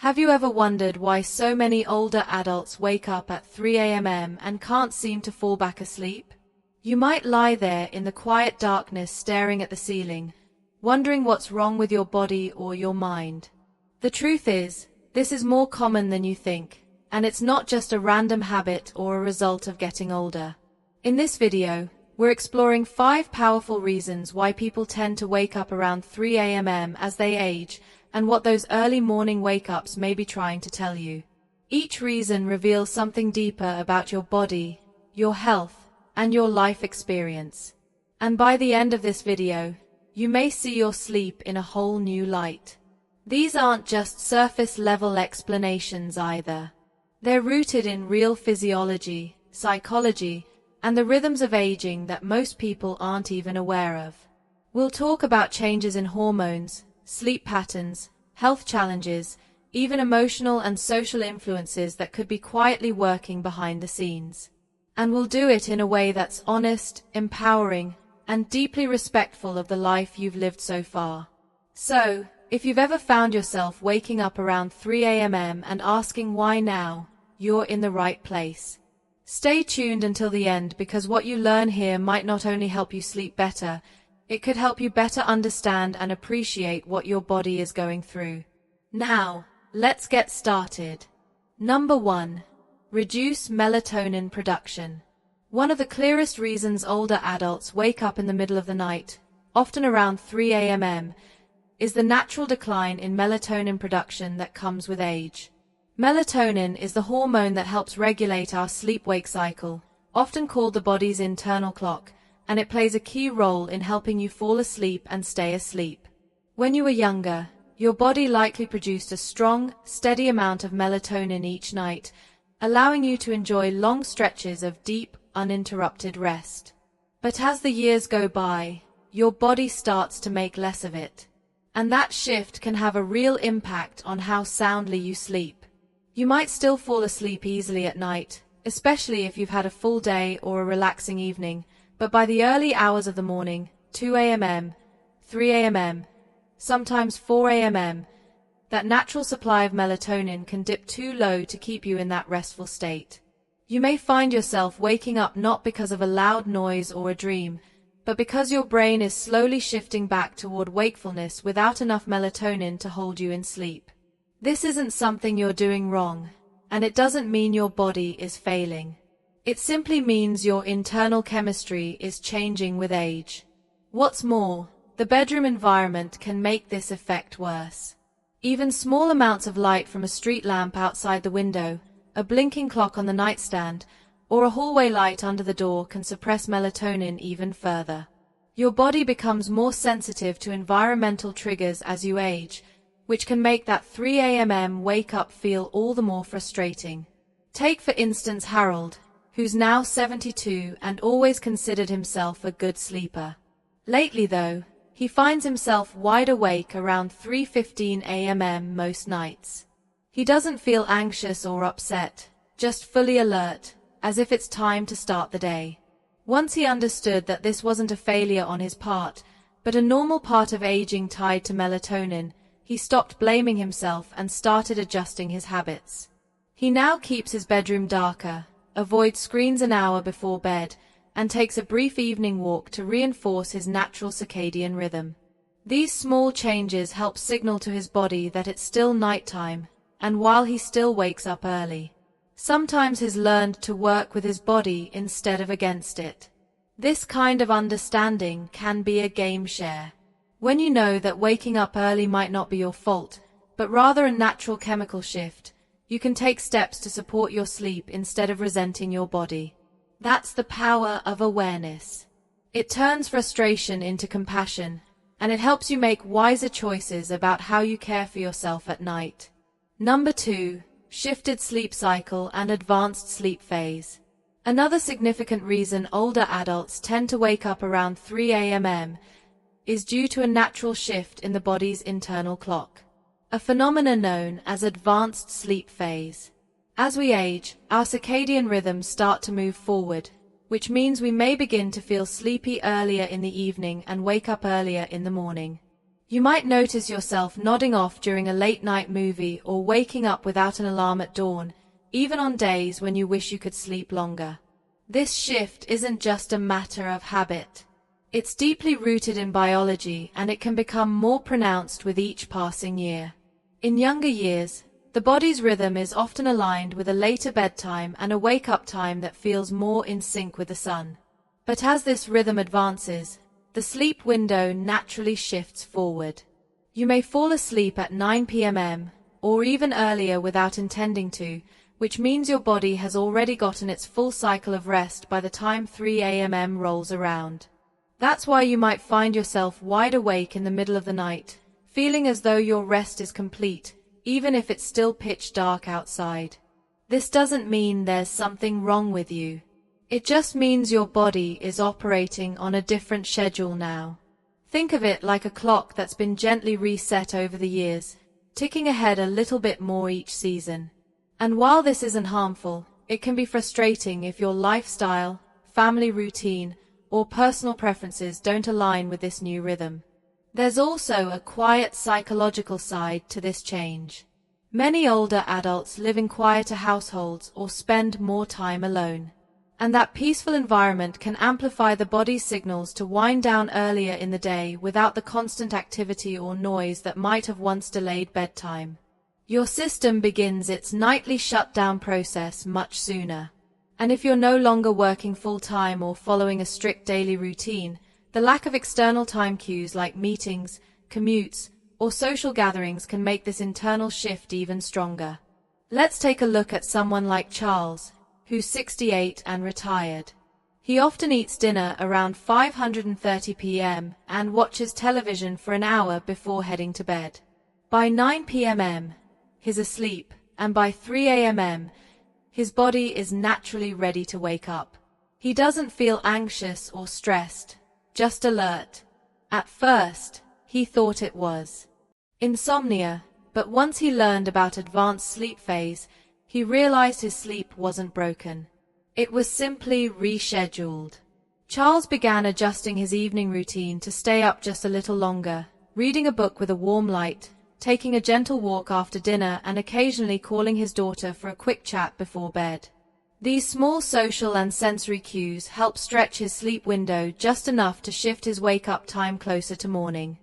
Have you ever wondered why so many older adults wake up at 3 a.m. and can't seem to fall back asleep? You might lie there in the quiet darkness staring at the ceiling, wondering what's wrong with your body or your mind. The truth is, this is more common than you think, and it's not just a random habit or a result of getting older. In this video, we're exploring 5 powerful reasons why people tend to wake up around 3 a.m. as they age, and what those early morning wake-ups may be trying to tell you. Each reason reveals something deeper about your body, your health, and your life experience. And by the end of this video, you may see your sleep in a whole new light. These aren't just surface-level explanations either. They're rooted in real physiology, psychology, and the rhythms of aging that most people aren't even aware of. We'll talk about changes in hormones, sleep patterns, health challenges, even emotional and social influences that could be quietly working behind the scenes. And we'll do it in a way that's honest, empowering, and deeply respectful of the life you've lived so far. So, if you've ever found yourself waking up around 3 a.m. and asking why now, you're in the right place. Stay tuned until the end, because what you learn here might not only help you sleep better, it could help you better understand and appreciate what your body is going through. Now, let's get started. Number 1. Reduce melatonin production. One of the clearest reasons older adults wake up in the middle of the night, often around 3 a.m., is the natural decline in melatonin production that comes with age. Melatonin is the hormone that helps regulate our sleep-wake cycle, often called the body's internal clock, and it plays a key role in helping you fall asleep and stay asleep. When you were younger, your body likely produced a strong, steady amount of melatonin each night, allowing you to enjoy long stretches of deep, uninterrupted rest. But as the years go by, your body starts to make less of it. And that shift can have a real impact on how soundly you sleep. You might still fall asleep easily at night, especially if you've had a full day or a relaxing evening, but by the early hours of the morning, 2 a.m., 3 a.m., sometimes 4 a.m., that natural supply of melatonin can dip too low to keep you in that restful state. You may find yourself waking up not because of a loud noise or a dream, but because your brain is slowly shifting back toward wakefulness without enough melatonin to hold you in sleep. This isn't something you're doing wrong, and it doesn't mean your body is failing. It simply means your internal chemistry is changing with age. What's more, the bedroom environment can make this effect worse. Even small amounts of light from a street lamp outside the window, a blinking clock on the nightstand, or a hallway light under the door can suppress melatonin even further. Your body becomes more sensitive to environmental triggers as you age, which can make that 3 a.m. wake-up feel all the more frustrating. Take for instance Harold, who's now 72 and always considered himself a good sleeper. Lately though, he finds himself wide awake around 3:15 a.m. most nights. He doesn't feel anxious or upset, just fully alert, as if it's time to start the day. Once he understood that this wasn't a failure on his part, but a normal part of aging tied to melatonin, he stopped blaming himself and started adjusting his habits. He now keeps his bedroom darker, avoids screens an hour before bed, and takes a brief evening walk to reinforce his natural circadian rhythm. These small changes help signal to his body that it's still nighttime, and while he still wakes up early. Sometimes he's learned to work with his body instead of against it. This kind of understanding can be a game changer. When you know that waking up early might not be your fault, but rather a natural chemical shift, you can take steps to support your sleep instead of resenting your body. That's the power of awareness. It turns frustration into compassion, and it helps you make wiser choices about how you care for yourself at night. Number 2. Shifted sleep cycle and advanced sleep phase. Another significant reason older adults tend to wake up around 3 a.m. is due to a natural shift in the body's internal clock, a phenomenon known as advanced sleep phase. As we age, our circadian rhythms start to move forward, which means we may begin to feel sleepy earlier in the evening and wake up earlier in the morning. You might notice yourself nodding off during a late-night movie or waking up without an alarm at dawn, even on days when you wish you could sleep longer. This shift isn't just a matter of habit. It's deeply rooted in biology, and it can become more pronounced with each passing year. In younger years, the body's rhythm is often aligned with a later bedtime and a wake-up time that feels more in sync with the sun. But as this rhythm advances, the sleep window naturally shifts forward. You may fall asleep at 9 p.m. or even earlier without intending to, which means your body has already gotten its full cycle of rest by the time 3 a.m. rolls around. That's why you might find yourself wide awake in the middle of the night, feeling as though your rest is complete, even if it's still pitch dark outside. This doesn't mean there's something wrong with you. It just means your body is operating on a different schedule now. Think of it like a clock that's been gently reset over the years, ticking ahead a little bit more each season. And while this isn't harmful, it can be frustrating if your lifestyle, family routine, or personal preferences don't align with this new rhythm. There's also a quiet psychological side to this change. Many older adults live in quieter households or spend more time alone. And that peaceful environment can amplify the body's signals to wind down earlier in the day without the constant activity or noise that might have once delayed bedtime. Your system begins its nightly shutdown process much sooner. And if you're no longer working full-time or following a strict daily routine, the lack of external time cues like meetings, commutes, or social gatherings can make this internal shift even stronger. Let's take a look at someone like Charles, who's 68 and retired. He often eats dinner around 5:30 p.m. and watches television for an hour before heading to bed. By 9 p.m., he's asleep, and by 3 a.m., his body is naturally ready to wake up. He doesn't feel anxious or stressed, just alert. At first, he thought it was insomnia, but once he learned about advanced sleep phase, he realized his sleep wasn't broken. It was simply rescheduled. Charles began adjusting his evening routine to stay up just a little longer, reading a book with a warm light, taking a gentle walk after dinner, and occasionally calling his daughter for a quick chat before bed. These small social and sensory cues help stretch his sleep window just enough to shift his wake-up time closer to morning.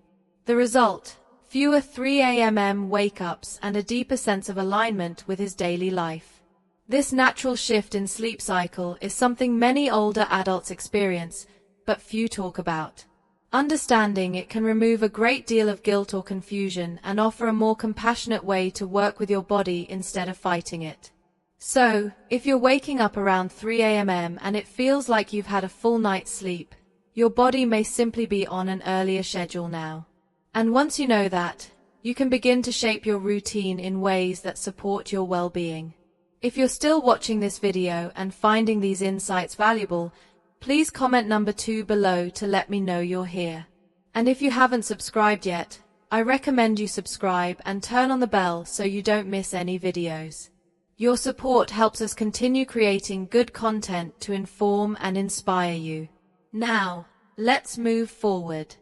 The result: fewer 3 a.m. wake-ups and a deeper sense of alignment with his daily life. This natural shift in sleep cycle is something many older adults experience, but few talk about. Understanding it can remove a great deal of guilt or confusion and offer a more compassionate way to work with your body instead of fighting it. So, if you're waking up around 3 a.m. and it feels like you've had a full night's sleep, your body may simply be on an earlier schedule now. And once you know that, you can begin to shape your routine in ways that support your well-being. If you're still watching this video and finding these insights valuable, please comment number 2 below to let me know you're here. And if you haven't subscribed yet, I recommend you subscribe and turn on the bell so you don't miss any videos. Your support helps us continue creating good content to inform and inspire you. Now, let's move forward.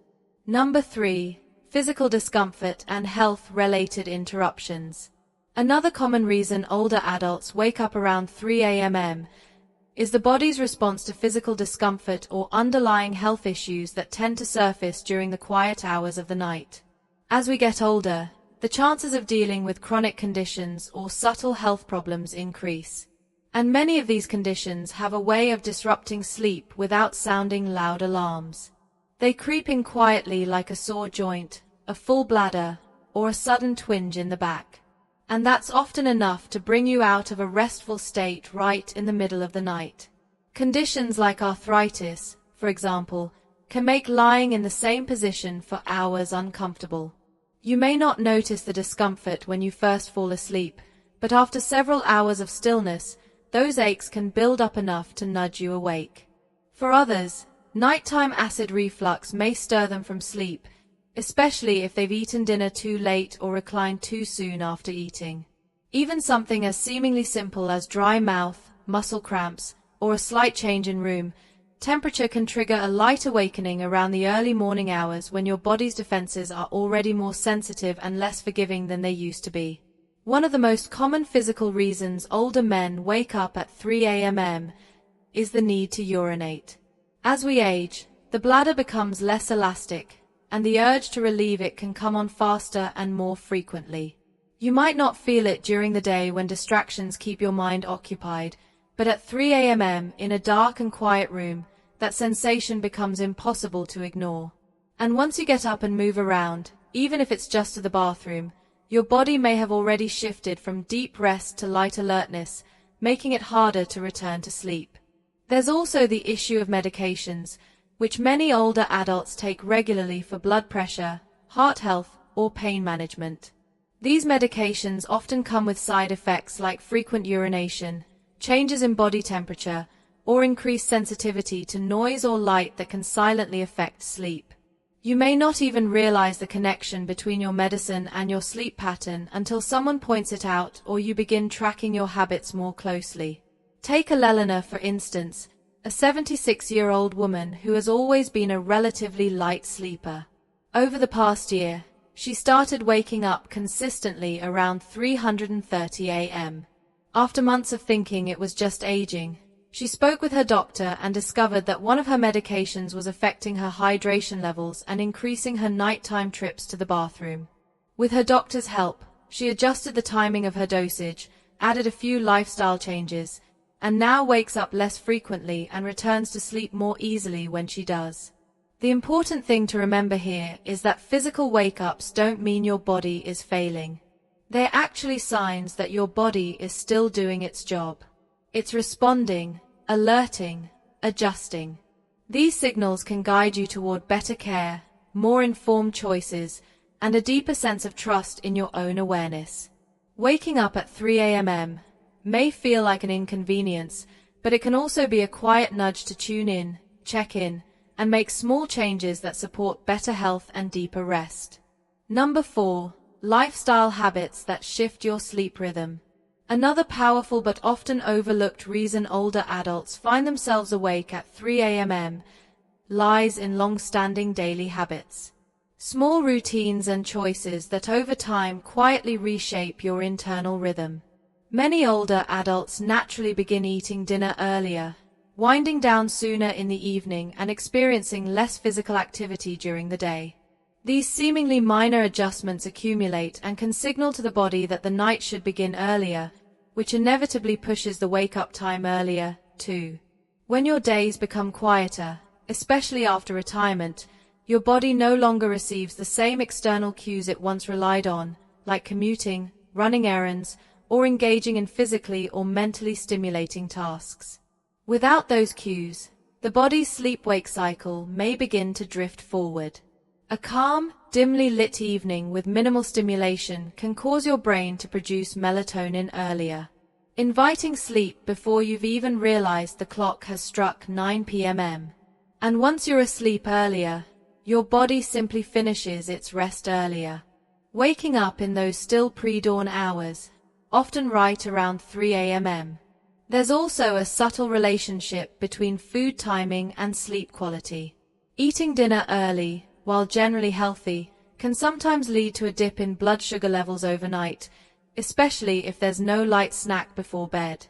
Number 3. Physical discomfort and health-related interruptions. Another common reason older adults wake up around 3 a.m. is the body's response to physical discomfort or underlying health issues that tend to surface during the quiet hours of the night. As we get older, the chances of dealing with chronic conditions or subtle health problems increase. And many of these conditions have a way of disrupting sleep without sounding loud alarms. They creep in quietly like a sore joint, a full bladder, or a sudden twinge in the back. And that's often enough to bring you out of a restful state right in the middle of the night. Conditions like arthritis, for example, can make lying in the same position for hours uncomfortable. You may not notice the discomfort when you first fall asleep, but after several hours of stillness, those aches can build up enough to nudge you awake. For others, nighttime acid reflux may stir them from sleep, especially if they've eaten dinner too late or reclined too soon after eating. Even something as seemingly simple as dry mouth, muscle cramps, or a slight change in room Temperature can trigger a light awakening around the early morning hours when your body's defenses are already more sensitive and less forgiving than they used to be. One of the most common physical reasons older men wake up at 3 a.m. is the need to urinate. As we age, the bladder becomes less elastic, and the urge to relieve it can come on faster and more frequently. You might not feel it during the day when distractions keep your mind occupied, but at 3 a.m. in a dark and quiet room, that sensation becomes impossible to ignore. And once you get up and move around, even if it's just to the bathroom, your body may have already shifted from deep rest to light alertness, making it harder to return to sleep. There's also the issue of medications, which many older adults take regularly for blood pressure, heart health, or pain management. These medications often come with side effects like frequent urination, changes in body temperature, or increased sensitivity to noise or light that can silently affect sleep. You may not even realize the connection between your medicine and your sleep pattern until someone points it out or you begin tracking your habits more closely. Take Elena, for instance, a 76-year-old woman who has always been a relatively light sleeper. Over the past year, she started waking up consistently around 3:30 a.m. After months of thinking it was just aging, she spoke with her doctor and discovered that one of her medications was affecting her hydration levels and increasing her nighttime trips to the bathroom. With her doctor's help, she adjusted the timing of her dosage, added a few lifestyle changes, and now wakes up less frequently and returns to sleep more easily when she does. The important thing to remember here is that physical wake-ups don't mean your body is failing. They're actually signs that your body is still doing its job. It's responding, alerting, adjusting. These signals can guide you toward better care, more informed choices, and a deeper sense of trust in your own awareness. Waking up at 3 a.m. may feel like an inconvenience, but it can also be a quiet nudge to tune in, check in, and make small changes that support better health and deeper rest. Number 4. Lifestyle habits that shift your sleep rhythm. Another powerful but often overlooked reason older adults find themselves awake at 3 a.m. lies in long-standing daily habits. Small routines and choices that over time quietly reshape your internal rhythm. Many older adults naturally begin eating dinner earlier, winding down sooner in the evening and experiencing less physical activity during the day. These seemingly minor adjustments accumulate and can signal to the body that the night should begin earlier, which inevitably pushes the wake-up time earlier, too. When your days become quieter, especially after retirement, your body no longer receives the same external cues it once relied on, like commuting, running errands, or engaging in physically or mentally stimulating tasks. Without those cues, the body's sleep-wake cycle may begin to drift forward. A calm, dimly lit evening with minimal stimulation can cause your brain to produce melatonin earlier, inviting sleep before you've even realized the clock has struck 9 p.m. And once you're asleep earlier, your body simply finishes its rest earlier, waking up in those still pre-dawn hours, often right around 3 a.m. There's also a subtle relationship between food timing and sleep quality. Eating dinner early, while generally healthy, can sometimes lead to a dip in blood sugar levels overnight, especially if there's no light snack before bed.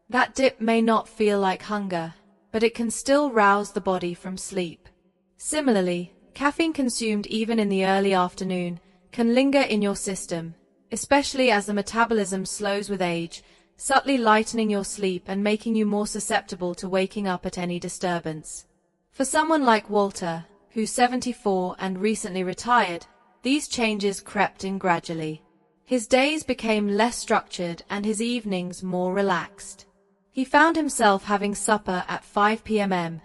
That dip may not feel like hunger, but it can still rouse the body from sleep. Similarly, caffeine consumed even in the early afternoon can linger in your system, especially as the metabolism slows with age, subtly lightening your sleep and making you more susceptible to waking up at any disturbance. For someone like Walter, who's 74 and recently retired, these changes crept in gradually. His days became less structured and his evenings more relaxed. He found himself having supper at 5 p.m.,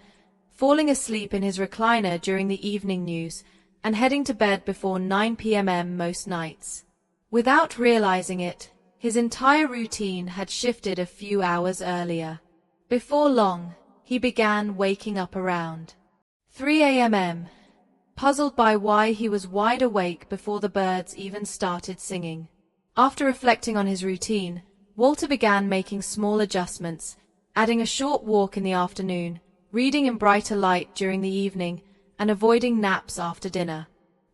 falling asleep in his recliner during the evening news, and heading to bed before 9 p.m. most nights. Without realizing it, his entire routine had shifted a few hours earlier. Before long, he began waking up around 3 a.m., puzzled by why he was wide awake before the birds even started singing. After reflecting on his routine, Walter began making small adjustments, adding a short walk in the afternoon, reading in brighter light during the evening, and avoiding naps after dinner.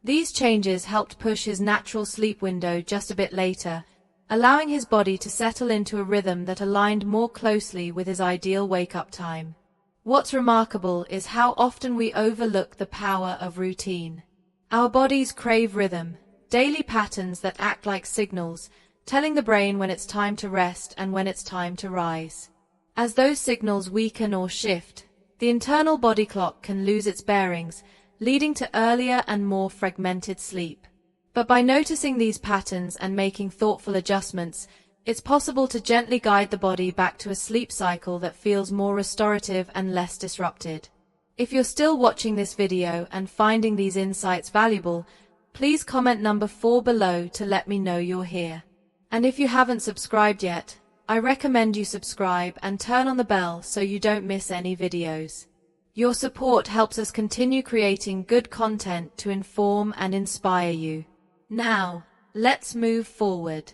These changes helped push his natural sleep window just a bit later, allowing his body to settle into a rhythm that aligned more closely with his ideal wake-up time. What's remarkable is how often we overlook the power of routine. Our bodies crave rhythm, daily patterns that act like signals, telling the brain when it's time to rest and when it's time to rise. As those signals weaken or shift, the internal body clock can lose its bearings, leading to earlier and more fragmented sleep. But by noticing these patterns and making thoughtful adjustments, it's possible to gently guide the body back to a sleep cycle that feels more restorative and less disrupted. If you're still watching this video and finding these insights valuable, please comment number 4 below to let me know you're here. And if you haven't subscribed yet, I recommend you subscribe and turn on the bell so you don't miss any videos. Your support helps us continue creating good content to inform and inspire you. Now, let's move forward.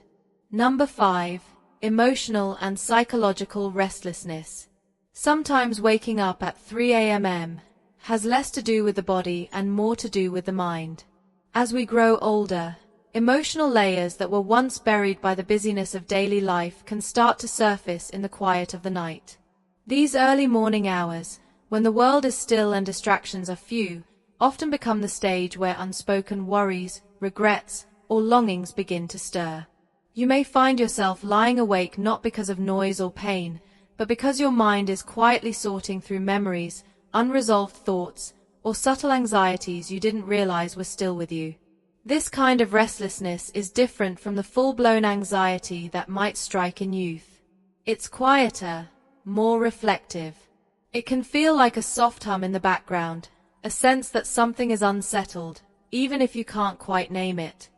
Number 5. Emotional and psychological restlessness. Sometimes waking up at 3 a.m. has less to do with the body and more to do with the mind. As we grow older, emotional layers that were once buried by the busyness of daily life can start to surface in the quiet of the night. These early morning hours, when the world is still and distractions are few, often become the stage where unspoken worries, regrets, or longings begin to stir. You may find yourself lying awake not because of noise or pain, but because your mind is quietly sorting through memories, unresolved thoughts, or subtle anxieties you didn't realize were still with you. This kind of restlessness is different from the full-blown anxiety that might strike in youth. It's quieter, more reflective. It can feel like a soft hum in the background, a sense that something is unsettled, even if you can't quite name it.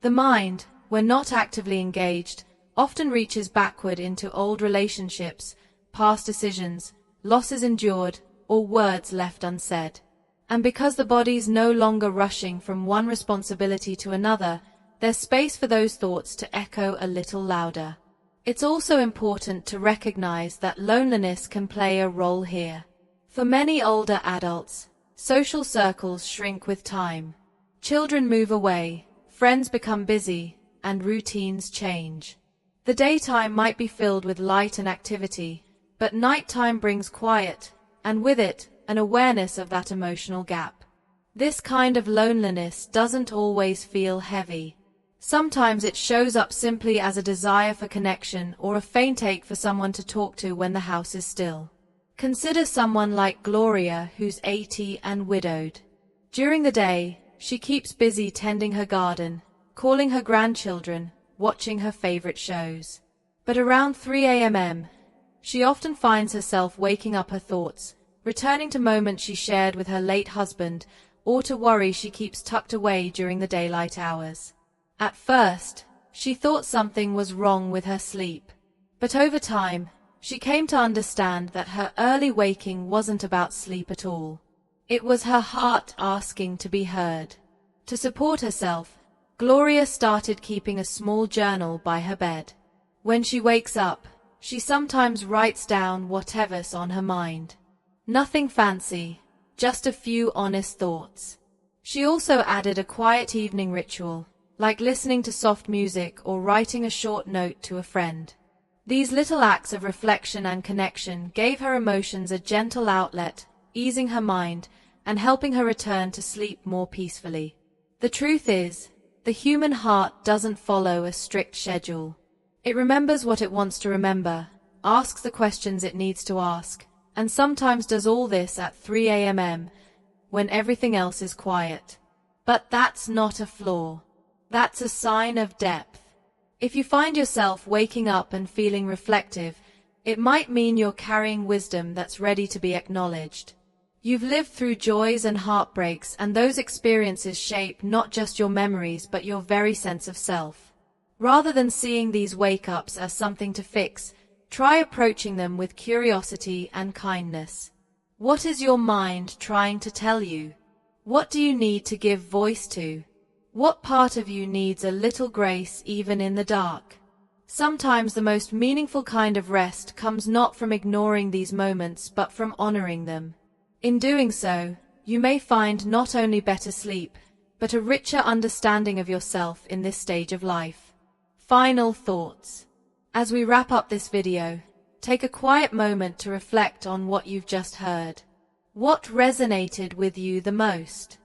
The mind, when not actively engaged, often reaches backward into old relationships, past decisions, losses endured, or words left unsaid. And because the body's no longer rushing from one responsibility to another, there's space for those thoughts to echo a little louder. It's also important to recognize that loneliness can play a role here. For many older adults, social circles shrink with time. Children move away, friends become busy, and routines change. The daytime might be filled with light and activity, but nighttime brings quiet, and with it, an awareness of that emotional gap. This kind of loneliness doesn't always feel heavy. Sometimes it shows up simply as a desire for connection or a faint ache for someone to talk to when the house is still. Consider someone like Gloria, who's 80 and widowed. During the day, she keeps busy tending her garden, calling her grandchildren, watching her favorite shows. But around 3 a.m., she often finds herself waking up her thoughts, returning to moments she shared with her late husband, or to worries she keeps tucked away during the daylight hours. At first, she thought something was wrong with her sleep. But over time, she came to understand that her early waking wasn't about sleep at all. It was her heart asking to be heard. To support herself, Gloria started keeping a small journal by her bed. When she wakes up, she sometimes writes down whatever's on her mind. Nothing fancy, just a few honest thoughts. She also added a quiet evening ritual, like listening to soft music or writing a short note to a friend. These little acts of reflection and connection gave her emotions a gentle outlet, easing her mind and helping her return to sleep more peacefully. The truth is, the human heart doesn't follow a strict schedule. It remembers what it wants to remember, asks the questions it needs to ask, and sometimes does all this at 3 a.m. when everything else is quiet. But that's not a flaw. That's a sign of depth. If you find yourself waking up and feeling reflective, it might mean you're carrying wisdom that's ready to be acknowledged. You've lived through joys and heartbreaks, and those experiences shape not just your memories but your very sense of self. Rather than seeing these wake-ups as something to fix, try approaching them with curiosity and kindness. What is your mind trying to tell you? What do you need to give voice to? What part of you needs a little grace even in the dark? Sometimes the most meaningful kind of rest comes not from ignoring these moments but from honoring them. In doing so, you may find not only better sleep, but a richer understanding of yourself in this stage of life. Final thoughts. As we wrap up this video, take a quiet moment to reflect on what you've just heard. What resonated with you the most?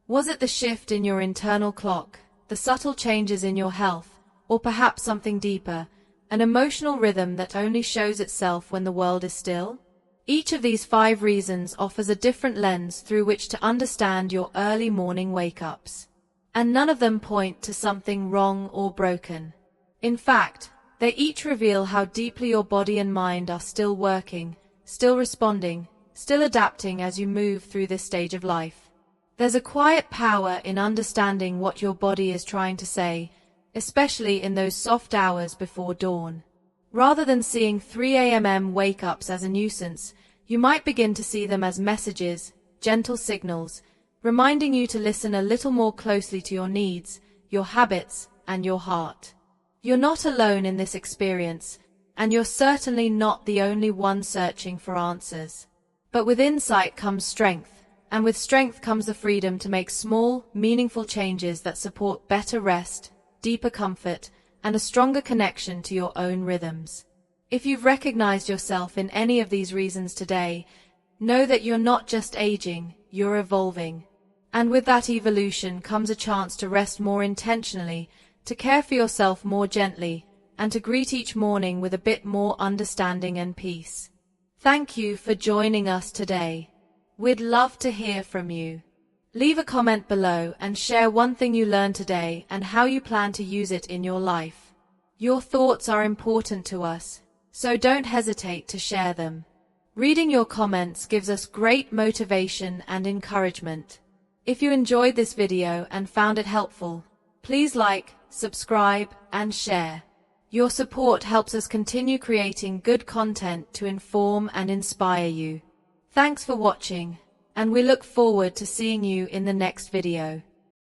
Was it the shift in your internal clock, the subtle changes in your health, or perhaps something deeper, an emotional rhythm that only shows itself when the world is still? Each of these 5 reasons offers a different lens through which to understand your early morning wake-ups. And none of them point to something wrong or broken. In fact, they each reveal how deeply your body and mind are still working, still responding, still adapting as you move through this stage of life. There's a quiet power in understanding what your body is trying to say, especially in those soft hours before dawn. Rather than seeing 3 a.m. wake-ups as a nuisance, you might begin to see them as messages, gentle signals, reminding you to listen a little more closely to your needs, your habits, and your heart. You're not alone in this experience, and you're certainly not the only one searching for answers. But with insight comes strength, and with strength comes the freedom to make small, meaningful changes that support better rest, deeper comfort, and a stronger connection to your own rhythms. If you've recognized yourself in any of these reasons today, know that you're not just aging, you're evolving. And with that evolution comes a chance to rest more intentionally, to care for yourself more gently, and to greet each morning with a bit more understanding and peace. Thank you for joining us today. We'd love to hear from you. Leave a comment below and share one thing you learned today and how you plan to use it in your life. Your thoughts are important to us, so don't hesitate to share them. Reading your comments gives us great motivation and encouragement. If you enjoyed this video and found it helpful, please like, subscribe, and share. Your support helps us continue creating good content to inform and inspire you. Thanks for watching, and we look forward to seeing you in the next video.